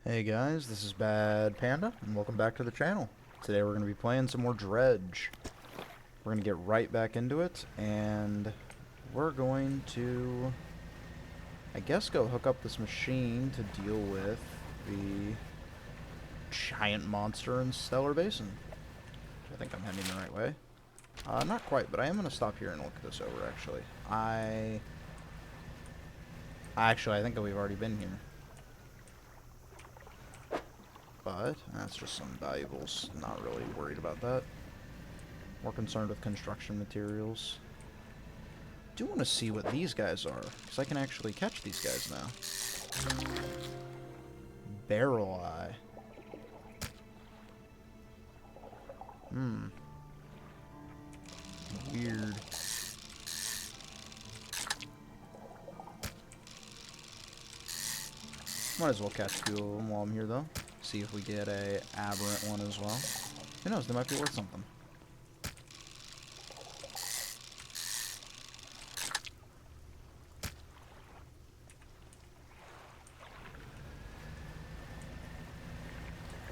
Hey guys, this is Bad Panda, and welcome back to the channel. Today we're going to be playing some more Dredge. We're going to get right back into it, and we're going to, I guess, go hook up this machine to deal with the giant monster in Stellar Basin. I think I'm heading the right way. Not quite, but I am going to stop here and look this over, actually. I think that we've already been here. But that's just some valuables. Not really worried about that. More concerned with construction materials. Do want to see what these guys are, because I can actually catch these guys now. Barrel eye. Weird. Might as well catch a few of them while I'm here, though. See if we get a aberrant one as well. Who knows, they might be worth something.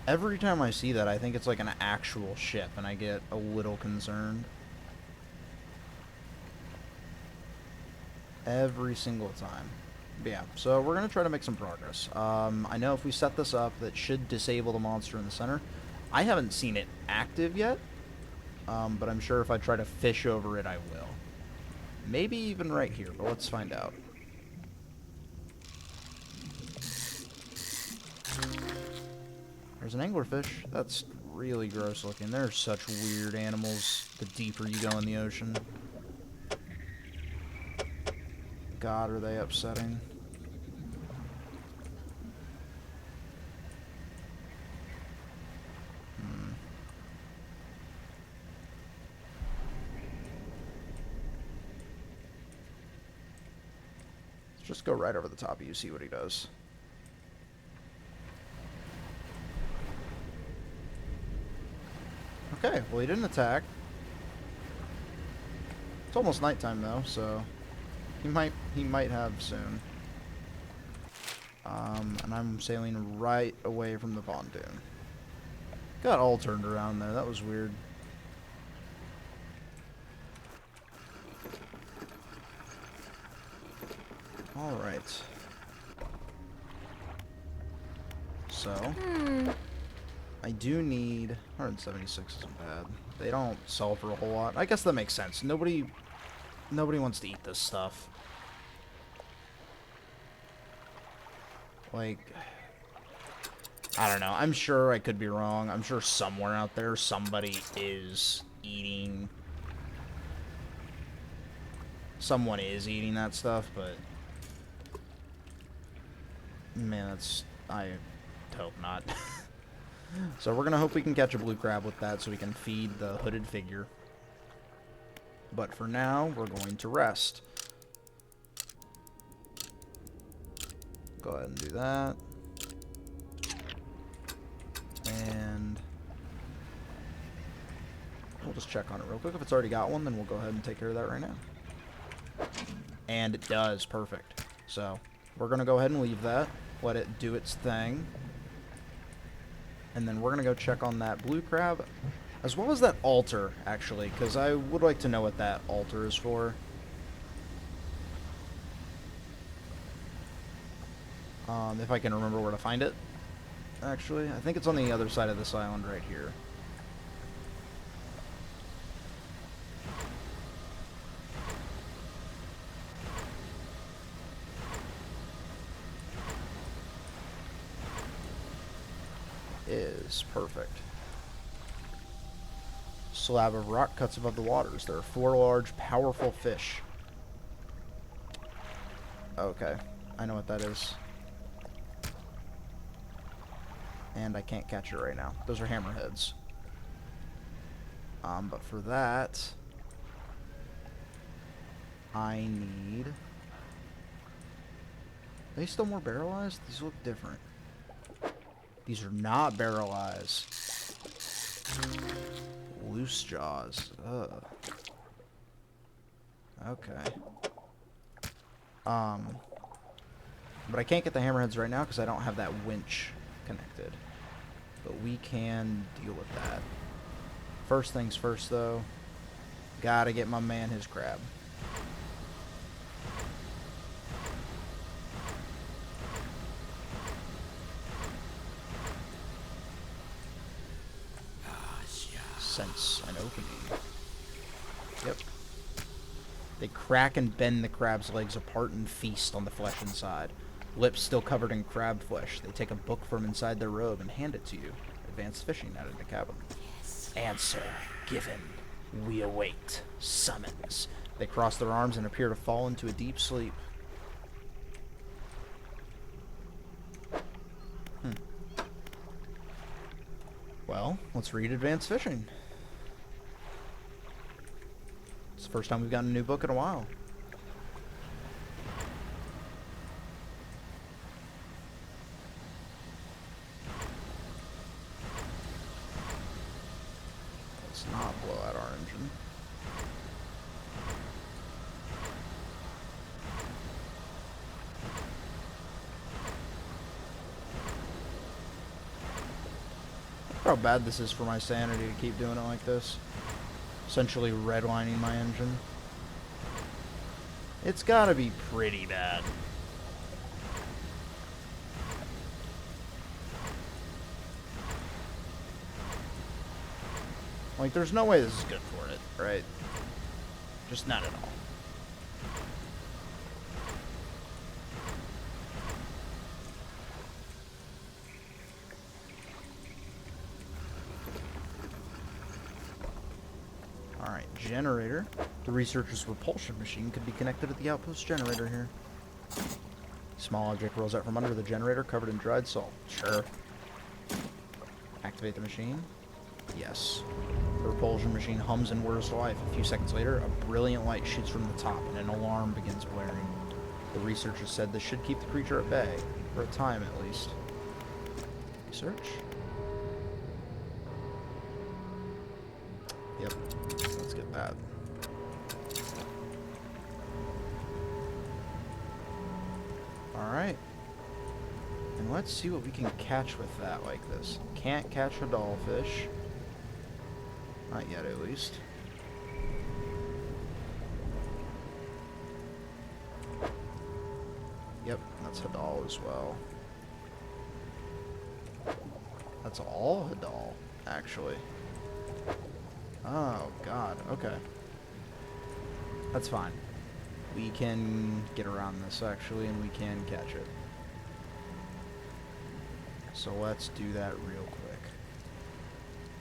Every time I see that, I think it's like an actual ship, and I get a little concerned. Every single time. But yeah, so we're going to try to make some progress. I know if we set this up, that should disable the monster in the center. I haven't seen it active yet, but I'm sure if I try to fish over it, I will. Maybe even right here, but let's find out. There's an anglerfish. That's really gross looking. They're such weird animals the deeper you go in the ocean. God, are they upsetting. Let's just go right over the top of you, see what he does. Okay, well he didn't attack. It's almost nighttime though, so he might have soon. And I'm sailing right away from the pontoon. Got all turned around there. That was weird. Alright. So, I do need... 176 isn't bad. They don't sell for a whole lot. I guess that makes sense. Nobody wants to eat this stuff. Like, I don't know. I'm sure I could be wrong. I'm sure somewhere out there somebody is eating... Someone is eating that stuff, but... Man, that's... I hope not. So we're going to hope we can catch a blue crab with that so we can feed the hooded figure. But for now, we're going to rest. Go ahead and do that. And we'll just check on it real quick. If it's already got one, then we'll go ahead and take care of that right now. And it does. Perfect. So we're going to go ahead and leave that. Let it do its thing. And then we're going to go check on that blue crab, as well as that altar, actually, because I would like to know what that altar is for. If I can remember where to find it, actually. I think it's on the other side of this island right here. Is perfect. Slab of rock cuts above the waters. There are 4 large, powerful fish. Okay, I know what that is. And I can't catch it right now. Those are hammerheads. But for that, I need... Are they still more barrelized? These look different. These are not barrel eyes. Loose jaws. Ugh. Okay. But I can't get the hammerheads right now because I don't have that winch connected. But we can deal with that. First things first, though. Gotta get my man his crab. Sense an opening. Yep. They crack and bend the crab's legs apart and feast on the flesh inside. Lips still covered in crab flesh. They take a book from inside their robe and hand it to you. Advanced fishing out in the cabin. Yes. Answer given. We await summons. They cross their arms and appear to fall into a deep sleep. Well, let's read Advanced Fishing. It's the first time we've gotten a new book in a while. Let's not blow out our engine. How bad this is for my sanity to keep doing it like this. Essentially redlining my engine. It's gotta be pretty bad. Like, there's no way this is good for it, right? Just not at all. Alright, generator. The researcher's repulsion machine could be connected at the outpost generator here. Small object rolls out from under the generator covered in dried salt. Sure. Activate the machine. Yes. The repulsion machine hums and whirs to life. A few seconds later, a brilliant light shoots from the top and an alarm begins blaring. The researcher said this should keep the creature at bay, for a time at least. Research? Yep. Let's get that. Alright. And let's see what we can catch with that like this. Can't catch a dollfish. Not yet, at least. Yep, that's Hadal as well. That's all Hadal, actually. Oh, God. Okay. That's fine. We can get around this, actually, and we can catch it. So let's do that real quick.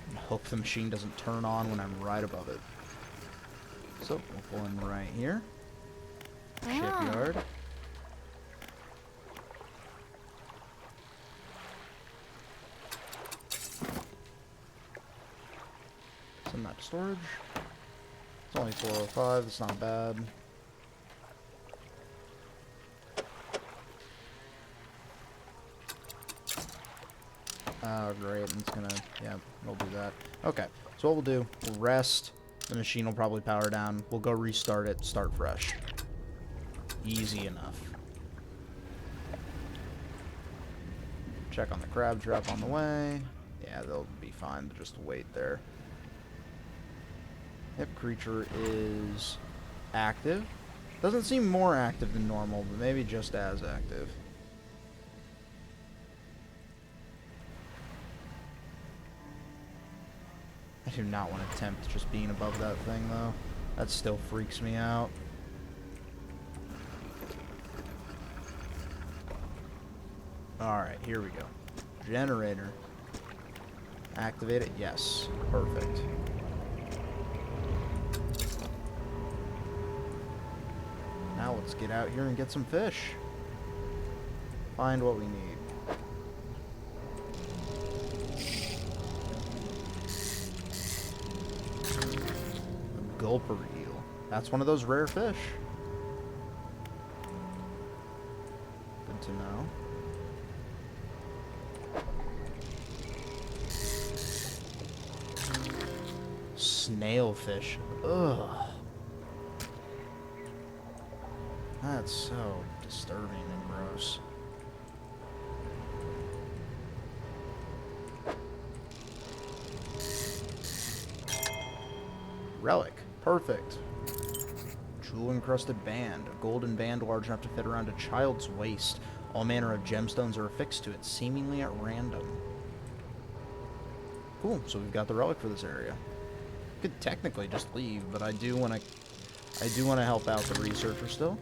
And hope the machine doesn't turn on when I'm right above it. So, we'll pull in right here. Shipyard. Send that to storage. It's only 405, it's not bad. Oh, great, it's gonna, yeah, we'll do that. Okay, so what we'll do, we'll rest, the machine will probably power down, we'll go restart it, start fresh. Easy enough. Check on the crab trap on the way. Yeah, they'll be fine, they'll just wait there. Yep, creature is active. Doesn't seem more active than normal, but maybe just as active. I do not want to tempt just being above that thing, though. That still freaks me out. Alright, here we go. Generator. Activate it? Yes. Perfect. Now let's get out here and get some fish. Find what we need. A gulper eel. That's one of those rare fish. Good to know. Snailfish. Ugh. That's so disturbing and gross. Relic. Perfect. Jewel-encrusted band. A golden band large enough to fit around a child's waist. All manner of gemstones are affixed to it, seemingly at random. Cool, so we've got the relic for this area. Could technically just leave, but I do want to help out the researcher still.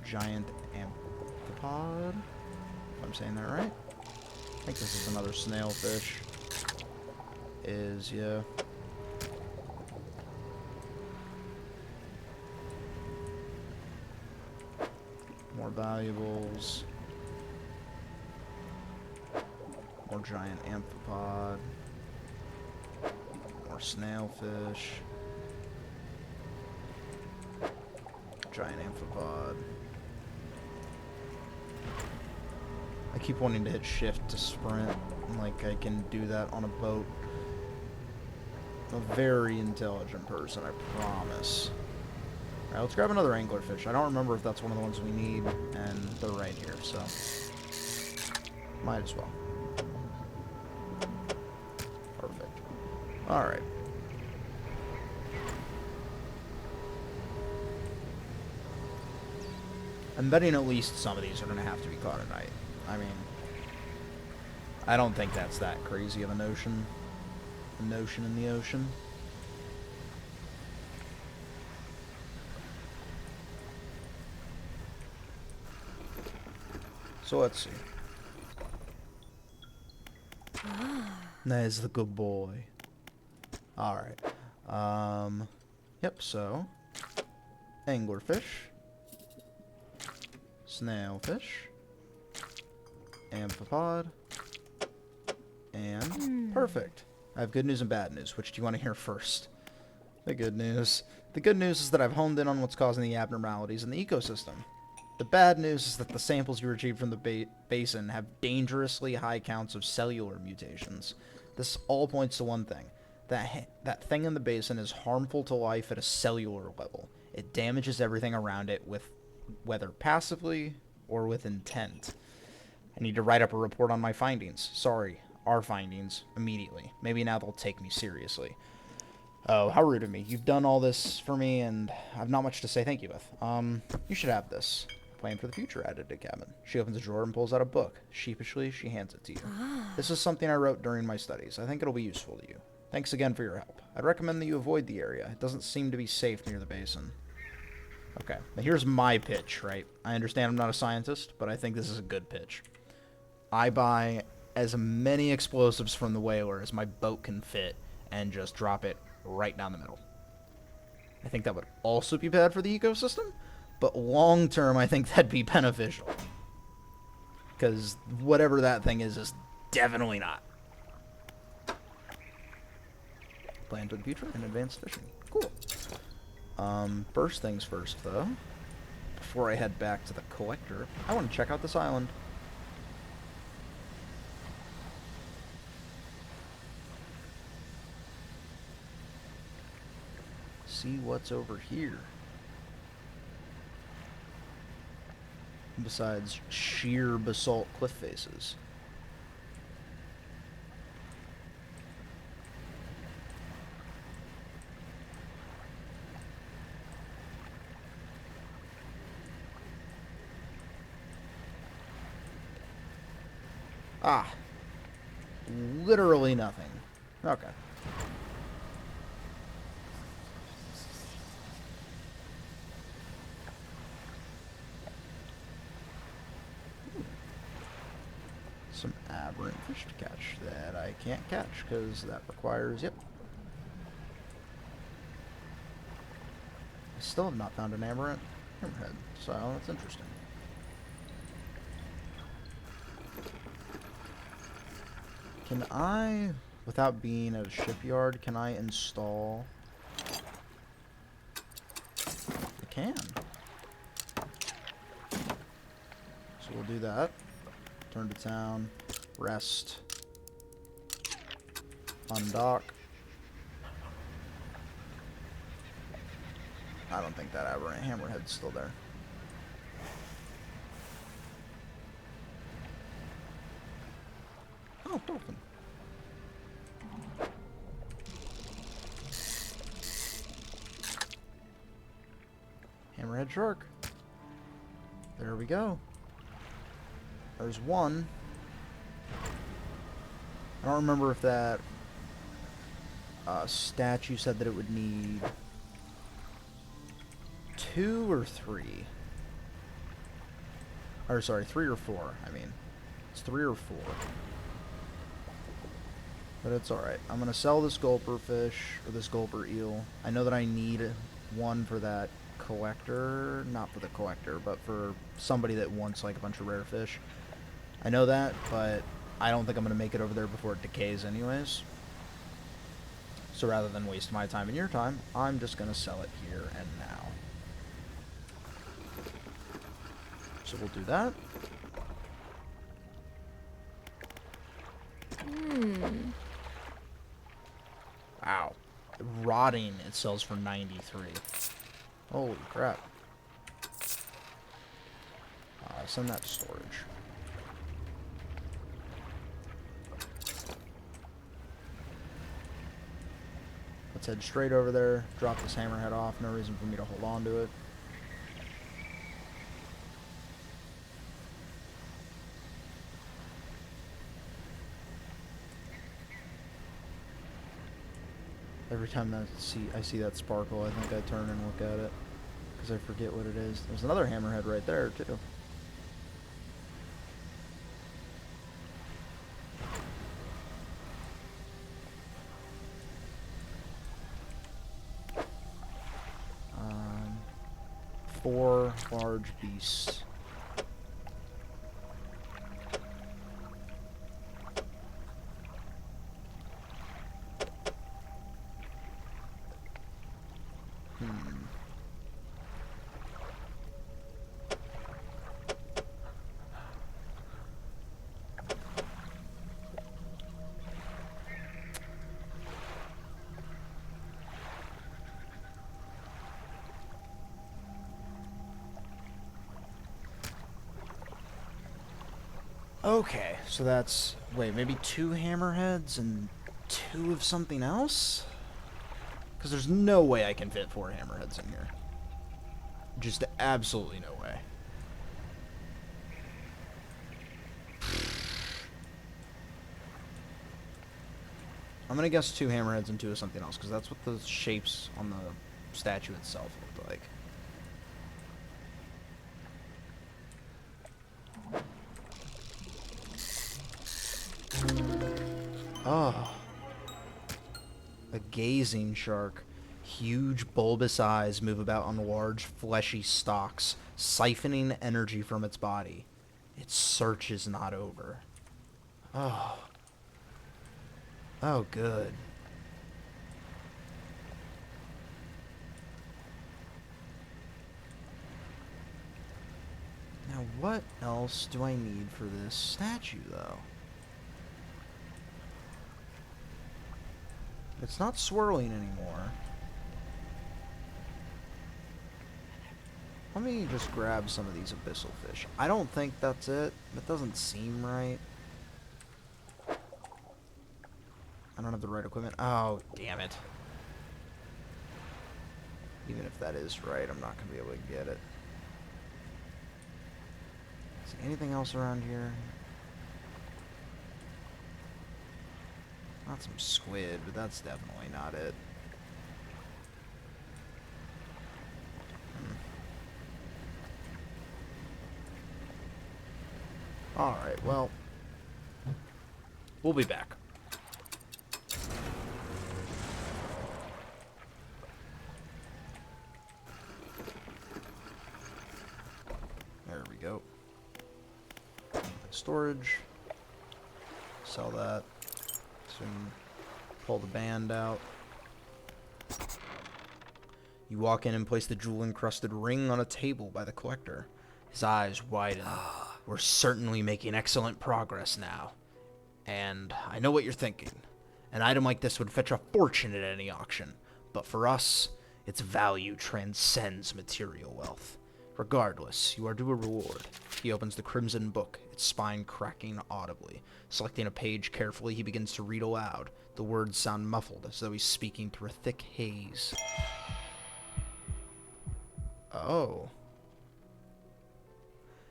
Giant amphipod. If I'm saying that right. I think this is another snailfish. Yeah. More valuables. More giant amphipod. More snailfish. Giant amphipod. I keep wanting to hit shift to sprint. Like I can do that on a boat. A very intelligent person, I promise. Alright, let's grab another anglerfish. I don't remember if that's one of the ones we need, and they're right here, so might as well. Perfect. Alright. I'm betting at least some of these are going to have to be caught at night. I mean, I don't think that's that crazy of a notion. A notion in the ocean. So let's see. There's the good boy. Alright. Yep, so anglerfish. Snailfish. Amphipod. And perfect. I have good news and bad news. Which do you want to hear first? The good news. The good news is that I've honed in on what's causing the abnormalities in the ecosystem. The bad news is that the samples you retrieved from the basin have dangerously high counts of cellular mutations. This all points to one thing. That thing in the basin is harmful to life at a cellular level. It damages everything around it, with whether passively or with intent. I need to write up a report on my findings. Sorry, our findings, immediately. Maybe now they'll take me seriously. Oh, how rude of me. You've done all this for me, and I've not much to say thank you with. You should have this. Plan for the future, added to Cabin. She opens a drawer and pulls out a book. Sheepishly, she hands it to you. This is something I wrote during my studies. I think it'll be useful to you. Thanks again for your help. I'd recommend that you avoid the area. It doesn't seem to be safe near the basin. Okay, now here's my pitch, right? I understand I'm not a scientist, but I think this is a good pitch. I buy as many explosives from the whaler as my boat can fit and just drop it right down the middle. I think that would also be bad for the ecosystem, but long term I think that'd be beneficial. Because whatever that thing is definitely not. Plan for the future and advanced fishing. Cool. First things first, though. Before I head back to the collector, I want to check out this island. See what's over here. Besides sheer basalt cliff faces. Ah. Literally nothing. Okay. Some aberrant fish to catch that I can't catch because that requires, yep. I still have not found an aberrant hammerhead, so that's interesting. Can I, without being at a shipyard, can I install? I can. So we'll do that. Turn to town, rest, undock. I don't think that aberrant hammerhead's still there. Oh, dolphin. Hammerhead shark. There we go. There's one. I don't remember if that statue said that it would need 2 or 3. Or sorry, 3 or 4. I mean, it's 3 or 4. But it's alright. I'm going to sell this gulper fish, or this gulper eel. I know that I need one for that collector. Not for the collector, but for somebody that wants like a bunch of rare fish. I know that, but I don't think I'm going to make it over there before it decays anyways. So rather than waste my time and your time, I'm just going to sell it here and now. So we'll do that. Wow. Rotting, it sells for 93. Holy crap. Send that to storage. Let's head straight over there, drop this hammerhead off. No reason for me to hold on to it. Every time I see that sparkle, I think I turn and look at it. Because I forget what it is. There's another hammerhead right there, too. Four large beasts. Okay, so that's, wait, maybe 2 hammerheads and 2 of something else? Because there's no way I can fit 4 hammerheads in here. Just absolutely no way. I'm going to guess 2 hammerheads and 2 of something else, because that's what the shapes on the statue itself look like. Oh. A gazing shark. Huge bulbous eyes move about on large fleshy stalks, siphoning energy from its body. Its search is not over. Oh. Oh, good. Now, what else do I need for this statue, though? It's not swirling anymore. Let me just grab some of these abyssal fish. I don't think that's it. That doesn't seem right. I don't have the right equipment. Oh, damn it. Even if that is right, I'm not going to be able to get it. Is there anything else around here? Not some squid, but that's definitely not it. Alright, well, we'll be back. There we go. Storage. Sell that. Soon pull the band out. You walk in and place the jewel-encrusted ring on a table by the collector. His eyes widen. We're certainly making excellent progress now. And I know what you're thinking. An item like this would fetch a fortune at any auction. But for us, its value transcends material wealth. Regardless, you are due a reward. He opens the crimson book, its spine cracking audibly. Selecting a page carefully, he begins to read aloud. The words sound muffled, as though he's speaking through a thick haze. Oh.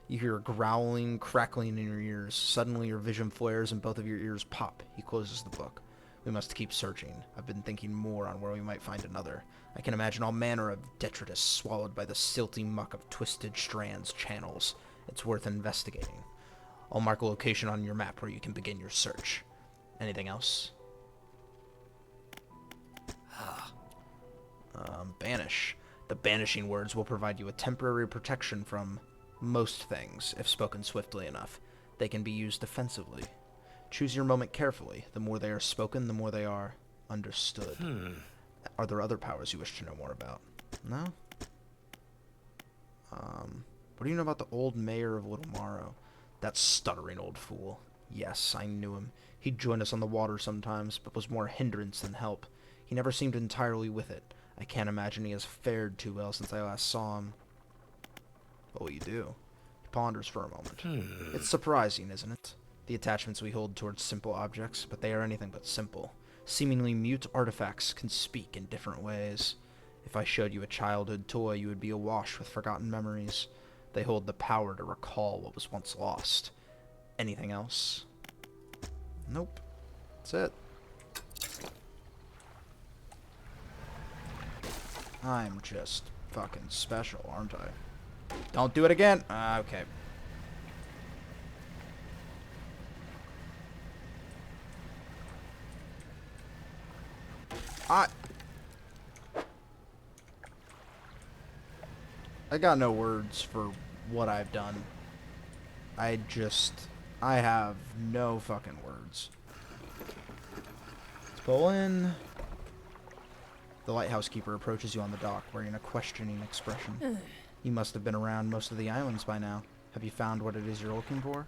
You hear a growling, crackling in your ears. Suddenly your vision flares and both of your ears pop. He closes the book. We must keep searching. I've been thinking more on where we might find another. I can imagine all manner of detritus swallowed by the silty muck of twisted strands, channels. It's worth investigating. I'll mark a location on your map where you can begin your search. Anything else? Banish. The banishing words will provide you a temporary protection from most things, if spoken swiftly enough. They can be used defensively. Choose your moment carefully. The more they are spoken, the more they are understood. Are there other powers you wish to know more about? No? What do you know about the old mayor of Little Morrow? That stuttering old fool. Yes, I knew him. He'd join us on the water sometimes, but was more hindrance than help. He never seemed entirely with it. I can't imagine he has fared too well since I last saw him. What will you do? He ponders for a moment. It's surprising, isn't it? The attachments we hold towards simple objects, but they are anything but simple. Seemingly mute artifacts can speak in different ways. If I showed you a childhood toy, you would be awash with forgotten memories. They hold the power to recall what was once lost. Anything else? Nope. That's it. I'm just fucking special, aren't I? Don't do it again! Okay. I got no words for what I've done. I have no fucking words. Let's pull in. The lighthouse keeper approaches you on the dock, wearing a questioning expression. You must have been around most of the islands by now. Have you found what it is you're looking for?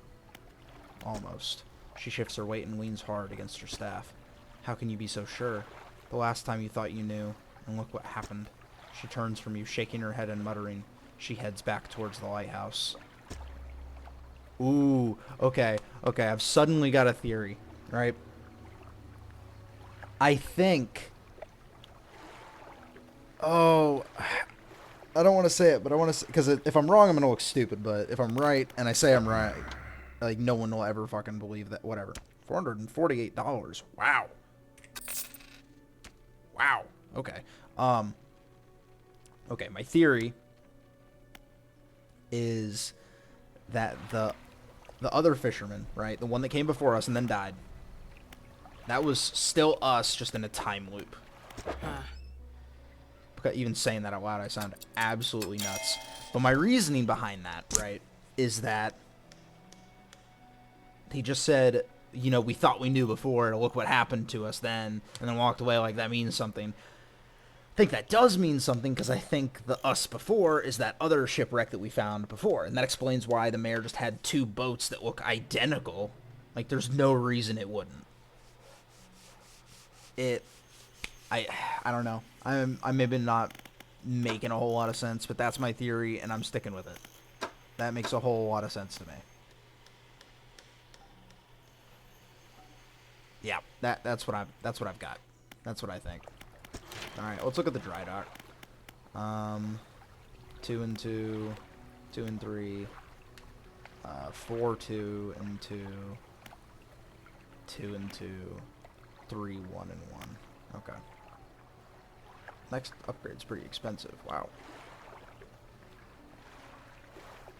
Almost. She shifts her weight and leans hard against her staff. How can you be so sure? The last time you thought you knew, and look what happened. She turns from you, shaking her head and muttering. She heads back towards the lighthouse. Ooh, okay, I've suddenly got a theory, right? I think... Oh, I don't want to say it, but I want to... Because if I'm wrong, I'm going to look stupid, but if I'm right, and I say I'm right, like, no one will ever fucking believe that. Whatever. $448. Wow. Wow. Okay. Okay, my theory is that the other fisherman, right, the one that came before us and then died, that was still us, just in a time loop. Even saying that out loud, I sound absolutely nuts. But my reasoning behind that, right, is that he just said, you know, we thought we knew before, look what happened to us then, and then walked away like that means something. I think that does mean something, because I think the us before is that other shipwreck that we found before, and that explains why the mayor just had two boats that look identical. Like, there's no reason it wouldn't. I don't know. I'm maybe not making a whole lot of sense, but that's my theory, and I'm sticking with it. That makes a whole lot of sense to me. Yeah, that's what I've got. That's what I think. All right, let's look at the dry dock. 2 and 2, 2 and 3, 4, 2 and 2, 2 and 2, 3, 1 and 1. Okay. Next upgrade's pretty expensive. Wow.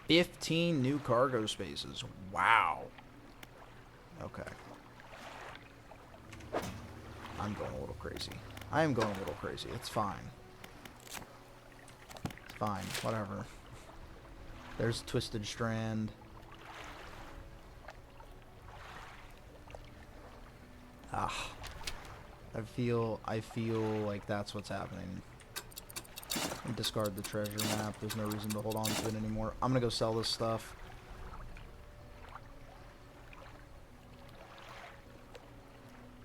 15 new cargo spaces. Wow. Okay. I'm going a little crazy. I am going a little crazy. It's fine. It's fine. Whatever. There's Twisted Strand. Ah. I feel like that's what's happening. Discard the treasure map. There's no reason to hold on to it anymore. I'm gonna go sell this stuff.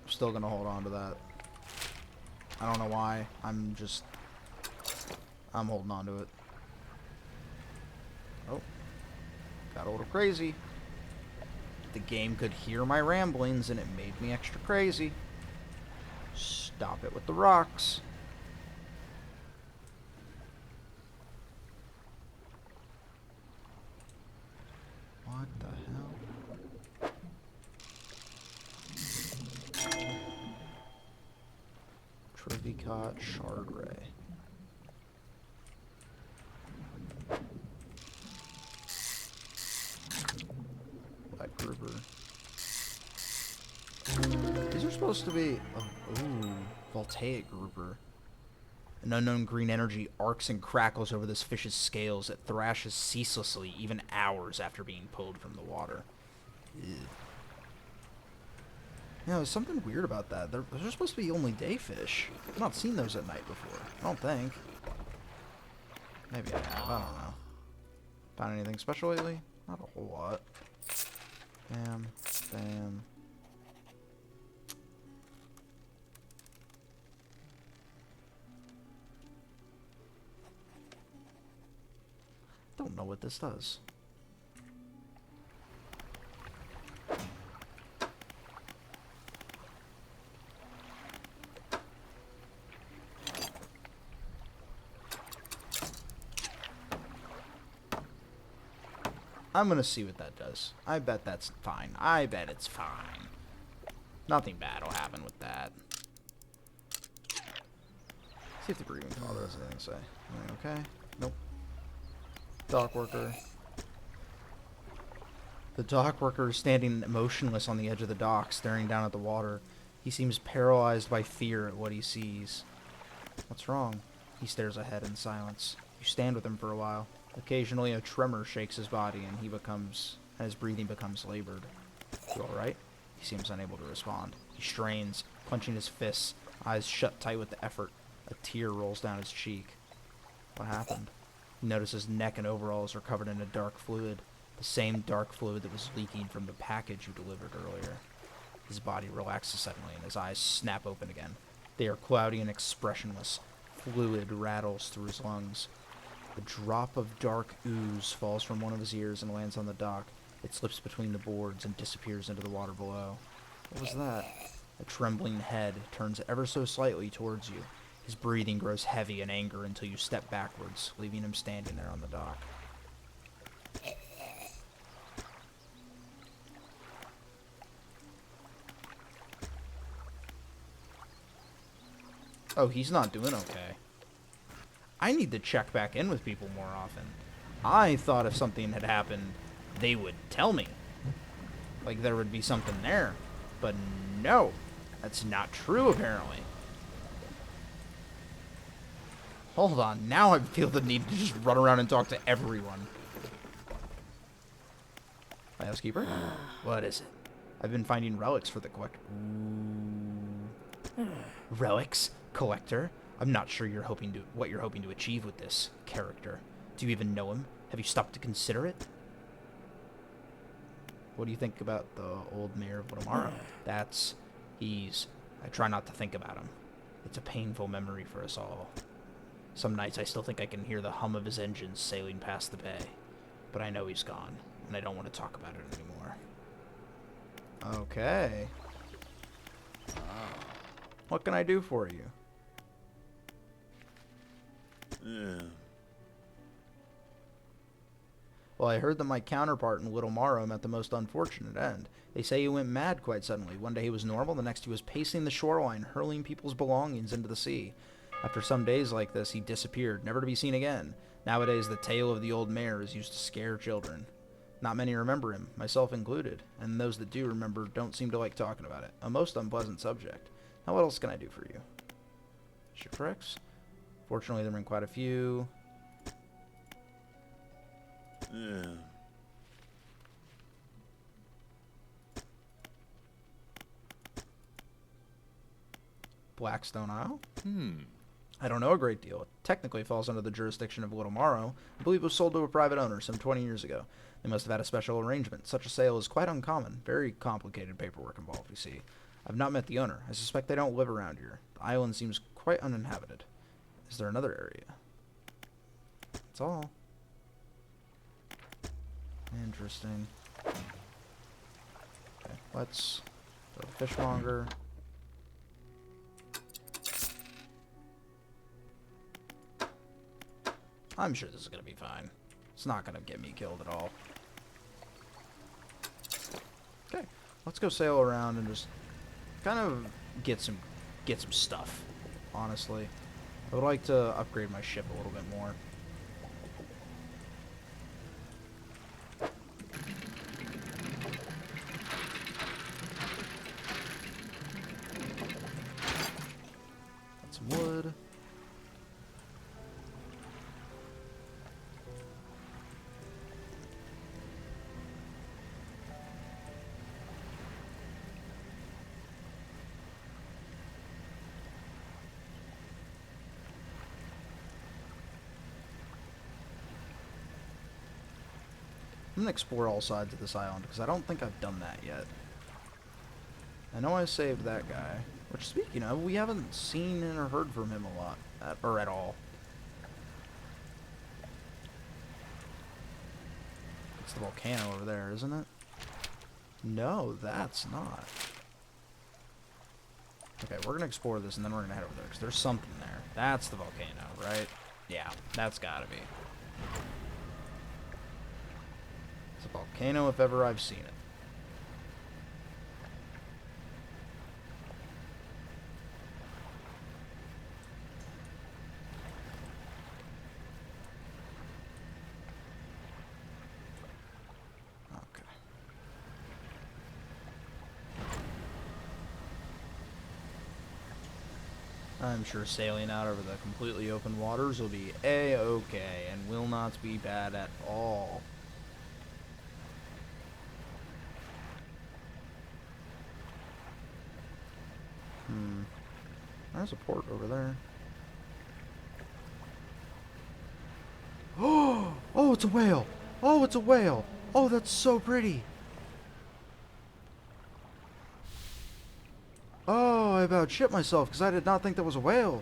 I'm still gonna hold on to that. I don't know why. I'm holding on to it. Oh. Got a little crazy. The game could hear my ramblings and it made me extra crazy. Stop it with the rocks. be caught. Shard ray. Black grouper. These are supposed to be... Oh, ooh, voltaic grouper. An unknown green energy arcs and crackles over this fish's scales. It thrashes ceaselessly, even hours after being pulled from the water. Ew. You know, there's something weird about that. Those are supposed to be only day fish. I've not seen those at night before. I don't think. Maybe I have. I don't know. Found anything special lately? Not a whole lot. Bam. Bam. Don't know what this does. I'm gonna see what that does. I bet that's fine. I bet it's fine. Nothing bad will happen with that. See if the breeding father has anything to say. Okay. Nope. Dock worker. The dock worker is standing motionless on the edge of the dock, staring down at the water. He seems paralyzed by fear at what he sees. What's wrong? He stares ahead in silence. You stand with him for a while. Occasionally a tremor shakes his body and his breathing becomes labored. You alright? He seems unable to respond. He strains, clenching his fists, eyes shut tight with the effort. A tear rolls down his cheek. What happened? He notices neck and overalls are covered in a dark fluid. The same dark fluid that was leaking from the package you delivered earlier. His body relaxes suddenly and his eyes snap open again. They are cloudy and expressionless. Fluid rattles through his lungs. A drop of dark ooze falls from one of his ears and lands on the dock. It slips between the boards and disappears into the water below. What was that? A trembling head turns ever so slightly towards you. His breathing grows heavy in anger until you step backwards, leaving him standing there on the dock. Oh, he's not doing okay. I need to check back in with people more often. I thought if something had happened, they would tell me. Like there would be something there. But no, that's not true apparently. Hold on, now I feel the need to just run around and talk to everyone. My housekeeper? What is it? I've been finding relics for the collector. Relics? Collector? I'm not sure what you're hoping to achieve with this character. Do you even know him? Have you stopped to consider it? What do you think about the old mayor of Wootamara? I try not to think about him. It's a painful memory for us all. Some nights I still think I can hear the hum of his engines sailing past the bay. But I know he's gone, and I don't want to talk about it anymore. Okay. What can I do for you? Yeah. Well, I heard that my counterpart in Little Morrow met the most unfortunate end. They say he went mad quite suddenly. One day he was normal, the next he was pacing the shoreline, hurling people's belongings into the sea. After some days like this, he disappeared, never to be seen again. Nowadays, the tale of the old mayor is used to scare children. Not many remember him, myself included, and those that do remember don't seem to like talking about it. A most unpleasant subject. Now what else can I do for you? Shipwrecks? Fortunately, there have been quite a few. Yeah. Blackstone Isle? I don't know a great deal. It technically falls under the jurisdiction of Little Morrow. I believe it was sold to a private owner some 20 years ago. They must have had a special arrangement. Such a sale is quite uncommon. Very complicated paperwork involved, you see. I've not met the owner. I suspect they don't live around here. The island seems quite uninhabited. Is there another area? That's all. Interesting. Okay, let's go to fishmonger. I'm sure this is going to be fine. It's not going to get me killed at all. Okay, let's go sail around and just kind of get some stuff. honestly. I would like to upgrade my ship a little bit more. Got some wood. I'm going to explore all sides of this island, because I don't think I've done that yet. I know I saved that guy, which, speaking of, we haven't seen or heard from him a lot, or at all. It's the volcano over there, isn't it? No, that's not. Okay, we're going to explore this, and then we're going to head over there, because there's something there. That's the volcano, right? Yeah, that's got to be. It's a volcano if ever I've seen it. Okay. I'm sure sailing out over the completely open waters will be a-okay and will not be bad at all. There's a port over there. Oh, it's a whale. Oh, it's a whale. Oh, that's so pretty. Oh, I about shit myself because I did not think that was a whale.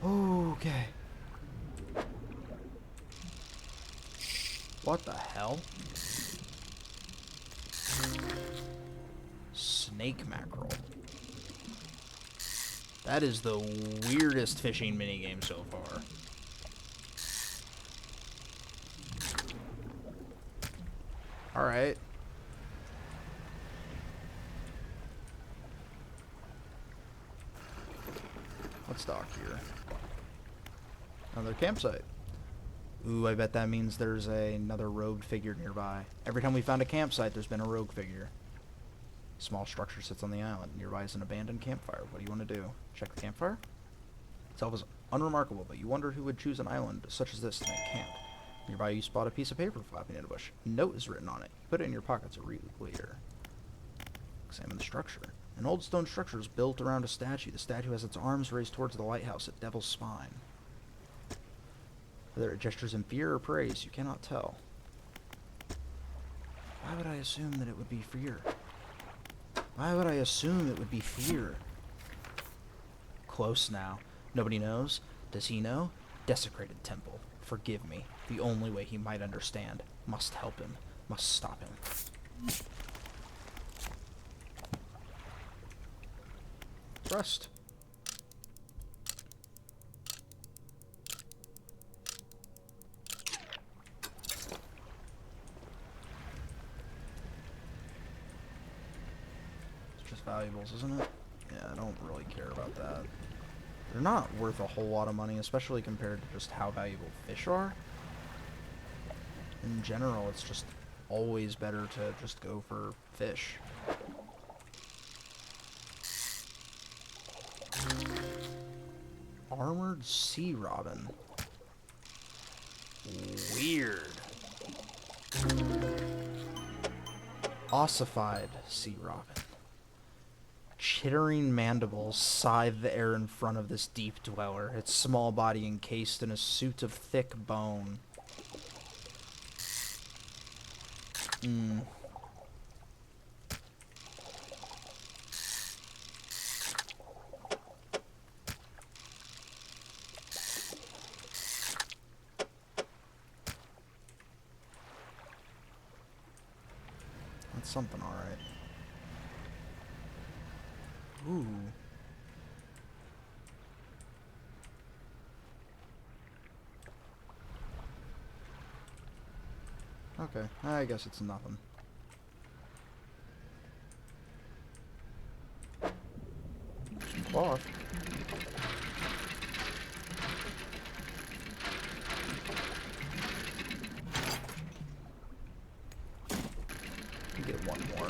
Okay. What the hell? Snake mackerel. That is the weirdest fishing minigame so far. Alright. Let's dock here. Another campsite. Ooh, I bet that means there's another rogue figure nearby. Every time we found a campsite, there's been a rogue figure. Small structure sits on the island. Nearby is an abandoned campfire. What do you want to do? Check the campfire? Itself is unremarkable, but you wonder who would choose an island such as this to make camp. Nearby you spot a piece of paper flapping in a bush. A note is written on it. You put it in your pocket to read later. Examine the structure. An old stone structure is built around a statue. The statue has its arms raised towards the lighthouse at Devil's Spine. Whether it gestures in fear or praise, you cannot tell. Why would I assume that it would be fear? Why would I assume it would be fear? Close now. Nobody knows. Does he know? Desecrated temple. Forgive me. The only way he might understand. Must help him. Must stop him. Rest. It's just valuables, isn't it? Yeah, I don't really care about that. They're not worth a whole lot of money, especially compared to just how valuable fish are. In general, it's just always better to just go for fish. Armored sea robin. Weird. Ossified sea robin. Chittering mandibles scythe the air in front of this deep dweller, its small body encased in a suit of thick bone. That's something, alright. Ooh. Okay, I guess it's nothing. off. Get one more.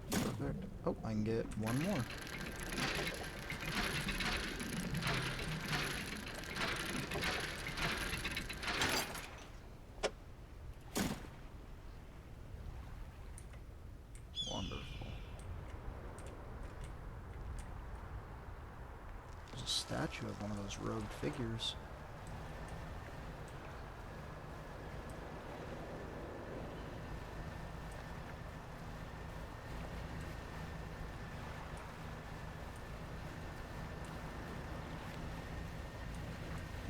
Perfect. Oh, I can get one more. Wonderful. There's a statue of one of those robed figures.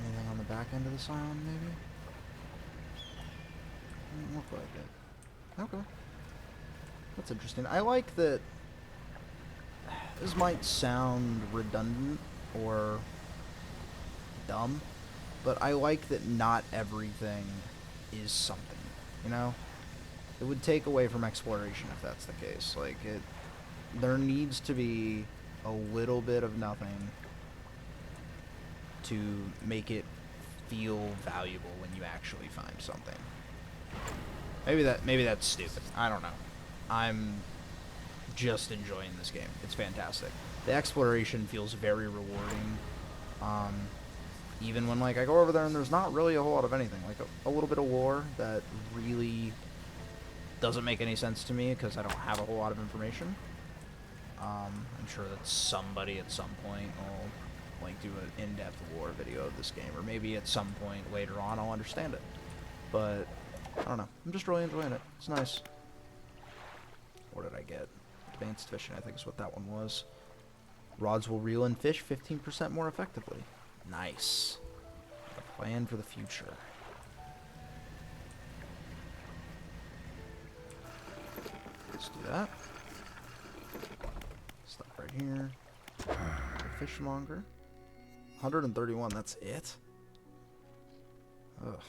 Anything on the back end of this island, maybe? Doesn't look like it. Okay. That's interesting. I like that. This might sound redundant or dumb, but I like that not everything is something, you know? It would take away from exploration if that's the case. Like, there needs to be a little bit of nothing to make it feel valuable when you actually find something. Maybe that's stupid. I don't know. I'm just enjoying this game. It's fantastic. The exploration feels very rewarding. Even when, like, I go over there and there's not really a whole lot of anything. Like, a little bit of lore that really doesn't make any sense to me because I don't have a whole lot of information. I'm sure that somebody at some point will, like, do an in-depth lore video of this game. Or maybe at some point later on I'll understand it. But, I don't know. I'm just really enjoying it. It's nice. What did I get? Advanced fishing, I think is what that one was. Rods will reel in fish 15% more effectively. Nice. A plan for the future. Let's do that. Stop right here. Fishmonger. 131, that's it? Ugh.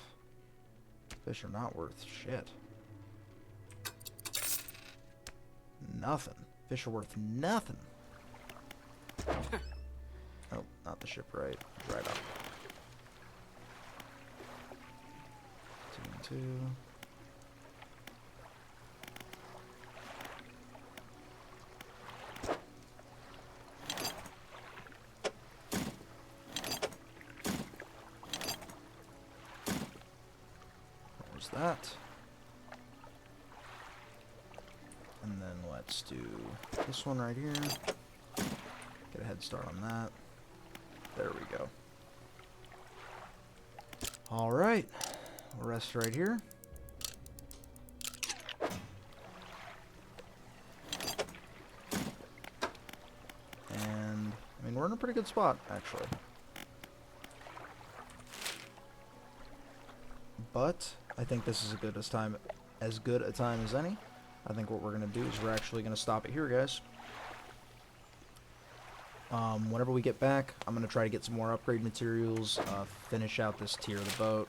Fish are not worth shit. Nothing. Fish are worth nothing. Oh, not the shipwright. Right up. 2 and 2. There's that. And then let's do this one right here. Get a head start on that. There we go. Alright. We'll rest right here. And, I mean, we're in a pretty good spot, actually. But, I think this is as good a time as any. I think what we're going to do is we're actually going to stop it here, guys. Whenever we get back, I'm going to try to get some more upgrade materials, finish out this tier of the boat,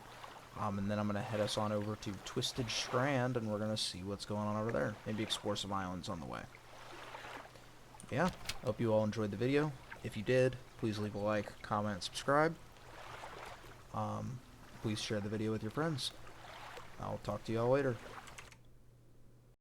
and then I'm going to head us on over to Twisted Strand, and we're going to see what's going on over there. Maybe explore some islands on the way. Yeah, hope you all enjoyed the video. If you did, please leave a like, comment, subscribe. Please share the video with your friends. I'll talk to you all later.